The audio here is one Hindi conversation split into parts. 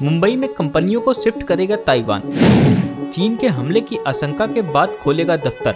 मुंबई में कंपनियों को शिफ्ट करेगा ताइवान। चीन के हमले की आशंका के बाद खोलेगा दफ्तर,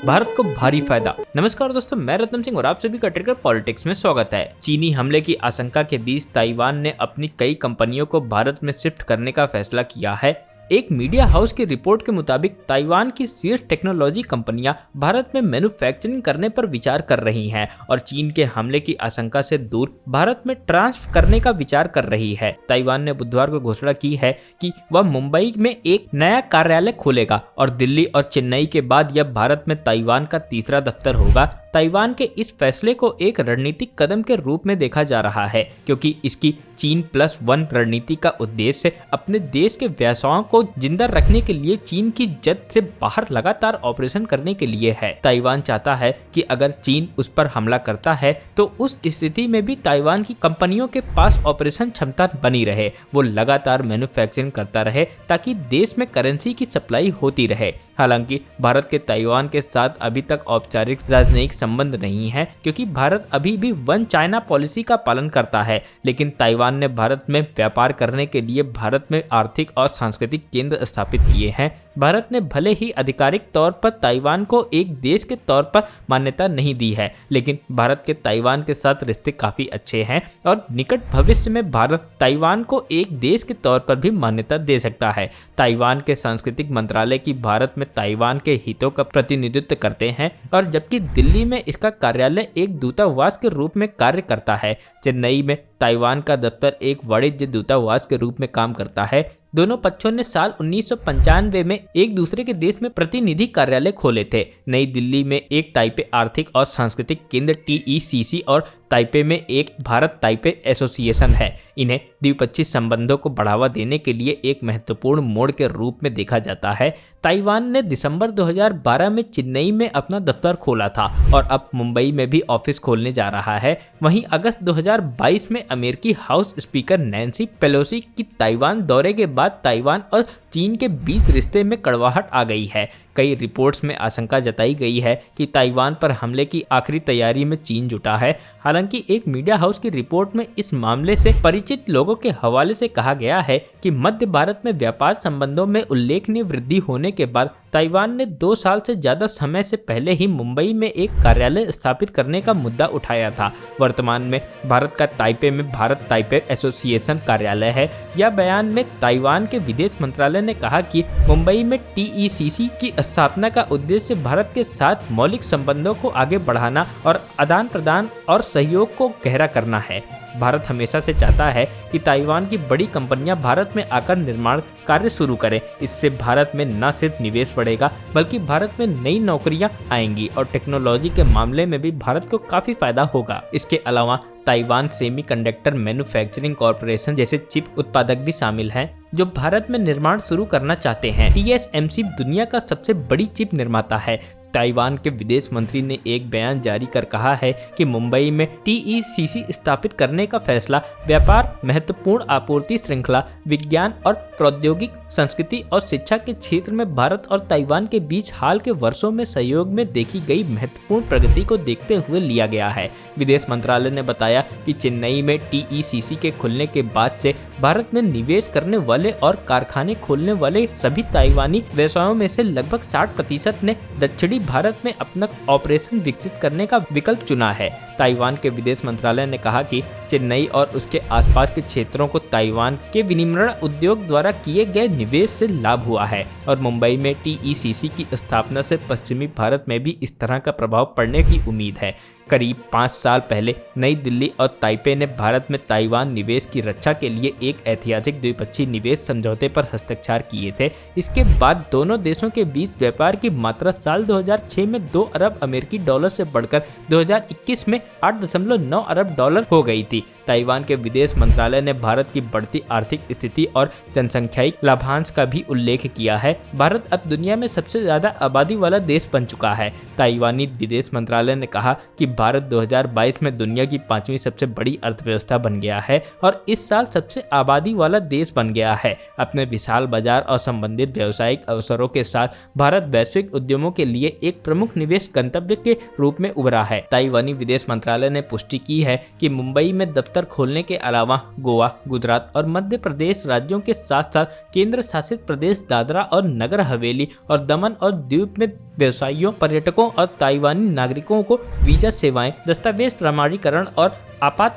भारत को भारी फायदा। नमस्कार दोस्तों, मैं रत्नम सिंह और आप सभी का ट्रिगर पॉलिटिक्स में स्वागत है। चीनी हमले की आशंका के बीच ताइवान ने अपनी कई कंपनियों को भारत में शिफ्ट करने का फैसला किया है। एक मीडिया हाउस की रिपोर्ट के मुताबिक ताइवान की शीर्ष टेक्नोलॉजी कंपनियां भारत में मैन्युफैक्चरिंग करने पर विचार कर रही हैं और चीन के हमले की आशंका से दूर भारत में ट्रांसफर करने का विचार कर रही है। ताइवान ने बुधवार को घोषणा की है कि वह मुंबई में एक नया कार्यालय खोलेगा और दिल्ली और चेन्नई के बाद यह भारत में ताइवान का तीसरा दफ्तर होगा। ताइवान के इस फैसले को एक रणनीतिक कदम के रूप में देखा जा रहा है, क्योंकि इसकी चीन+1 रणनीति का उद्देश्य अपने देश के व्यवसायों को जिंदा रखने के लिए चीन की जद से बाहर लगातार ऑपरेशन करने के लिए है। ताइवान चाहता है कि अगर चीन उस पर हमला करता है तो उस स्थिति में भी ताइवान की कंपनियों के पास ऑपरेशन क्षमता बनी रहे, वो लगातार मैन्युफैक्चरिंग करता रहे ताकि देश में करेंसी की सप्लाई होती रहे। हालांकि भारत के ताइवान के साथ अभी तक औपचारिक राजनयिक संबंध नहीं है, क्योंकि भारत अभी भी वन चाइना पॉलिसी का पालन करता है। लेकिन ताइवान ने भारत में व्यापार करने के लिए भारत में आर्थिक और सांस्कृतिक केंद्र स्थापित किए हैं। भारत ने भले ही आधिकारिक तौर पर ताइवान को एक देश के तौर पर मान्यता नहीं दी है, लेकिन भारत के ताइवान के साथ रिश्ते काफी अच्छे हैं और निकट भविष्य में भारत ताइवान को एक देश के तौर पर भी मान्यता दे सकता है। ताइवान के सांस्कृतिक मंत्रालय की भारत में ताइवान के हितों का प्रतिनिधित्व करते हैं और जबकि दिल्ली में इसका कार्यालय एक दूतावास के रूप में कार्य करता है। चेन्नई में ताइवान का दफ्तर एक वाणिज्य दूतावास के रूप में काम करता है। दोनों पक्षों ने साल 1995 में एक दूसरे के देश में प्रतिनिधि कार्यालय खोले थे। नई दिल्ली में एक ताइपे आर्थिक और सांस्कृतिक केंद्र TECC और ताइपे में एक भारत ताइपे एसोसिएशन है। इन्हें द्विपक्षीय संबंधों को बढ़ावा देने के लिए एक महत्वपूर्ण मोड़ के रूप में देखा जाता है। ताइवान ने दिसंबर 2012 में चेन्नई में अपना दफ्तर खोला था और अब मुंबई में भी ऑफिस खोलने जा रहा है। वहीं अगस्त 2022 में अमेरिकी हाउस स्पीकर नैन्सी पेलोसी की ताइवान दौरे के बाद ताइवान और चीन के बीच रिश्ते में कड़वाहट आ गई है। कई रिपोर्ट्स में आशंका जताई गई है कि ताइवान पर हमले की आखिरी तैयारी में चीन जुटा है। हालांकि एक मीडिया हाउस की रिपोर्ट में इस मामले से परिचित लोगों के हवाले से कहा गया है कि मध्य भारत में व्यापार संबंधों में उल्लेखनीय वृद्धि होने के बाद ताइवान ने 2 साल से ज्यादा समय से पहले ही मुंबई में एक कार्यालय स्थापित करने का मुद्दा उठाया था। वर्तमान में भारत का ताइपे में भारत ताइपे एसोसिएशन कार्यालय है। यह बयान में ताइवान के विदेश मंत्रालय ने कहा कि मुंबई में TECC की स्थापना का उद्देश्य भारत के साथ मौलिक संबंधों को आगे बढ़ाना और आदान प्रदान और सहयोग को गहरा करना है। भारत हमेशा से चाहता है कि ताइवान की बड़ी कंपनियां भारत में आकर निर्माण कार्य शुरू करें। इससे भारत में न सिर्फ निवेश बढ़ेगा बल्कि भारत में नई नौकरियां आएंगी और टेक्नोलॉजी के मामले में भी भारत को काफी फायदा होगा। इसके अलावा ताइवान सेमीकंडक्टर मैन्युफैक्चरिंग कॉरपोरेशन जैसे चिप उत्पादक भी शामिल हैं, जो भारत में निर्माण शुरू करना चाहते हैं। TSMC दुनिया का सबसे बड़ी चिप निर्माता है। ताइवान के विदेश मंत्री ने एक बयान जारी कर कहा है कि मुंबई में TECC स्थापित करने का फैसला व्यापार, महत्वपूर्ण आपूर्ति श्रृंखला, विज्ञान और प्रौद्योगिक, संस्कृति और शिक्षा के क्षेत्र में भारत और ताइवान के बीच हाल के वर्षों में सहयोग में देखी गई महत्वपूर्ण प्रगति को देखते हुए लिया गया है। विदेश मंत्रालय ने बताया कि चेन्नई में TECC के खुलने के बाद से भारत में निवेश करने वाले और कारखाने खोलने वाले सभी ताइवानी व्यवसायों में से लगभग 60% ने दक्षिणी भारत में अपना ऑपरेशन विकसित करने का विकल्प चुना है। ताइवान के विदेश मंत्रालय ने कहा कि चेन्नई और उसके आसपास के क्षेत्रों को ताइवान के विनिर्माण उद्योग द्वारा किए गए निवेश से लाभ हुआ है और मुंबई में TECC की स्थापना से पश्चिमी भारत में भी इस तरह का प्रभाव पड़ने की उम्मीद है। करीब 5 साल पहले नई दिल्ली और ताइपे ने भारत में ताइवान निवेश की रक्षा के लिए एक ऐतिहासिक द्विपक्षीय निवेश समझौते पर हस्ताक्षर किए थे। इसके बाद दोनों देशों के बीच व्यापार की मात्रा साल 2006 में 2 अरब अमेरिकी डॉलर से बढ़कर 2021 में 8.9 अरब डॉलर हो गई थी। ताइवान के विदेश मंत्रालय ने भारत की बढ़ती आर्थिक स्थिति और जनसंख्याई लाभांश का भी उल्लेख किया है। भारत अब दुनिया में सबसे ज्यादा आबादी वाला देश बन चुका है। ताइवानी विदेश मंत्रालय ने कहा कि भारत 2022 में दुनिया की 5वीं सबसे बड़ी अर्थव्यवस्था बन गया है और इस साल सबसे आबादी वाला देश बन गया है। अपने विशाल बाजार और संबंधित व्यावसायिक अवसरों के साथ भारत वैश्विक उद्यमों के लिए एक प्रमुख निवेश गंतव्य के रूप में उभरा है। ताइवानी विदेश मंत्रालय ने पुष्टि की है कि मुंबई में दफ्तर दफ्तर खोलने के अलावा गोवा, गुजरात और मध्य प्रदेश राज्यों के साथ साथ केंद्र शासित प्रदेश दादरा और नगर हवेली और दमन और द्वीप में व्यवसायियों, पर्यटकों और ताइवानी नागरिकों को वीजा सेवाएं, दस्तावेज प्रमाणीकरण और आपात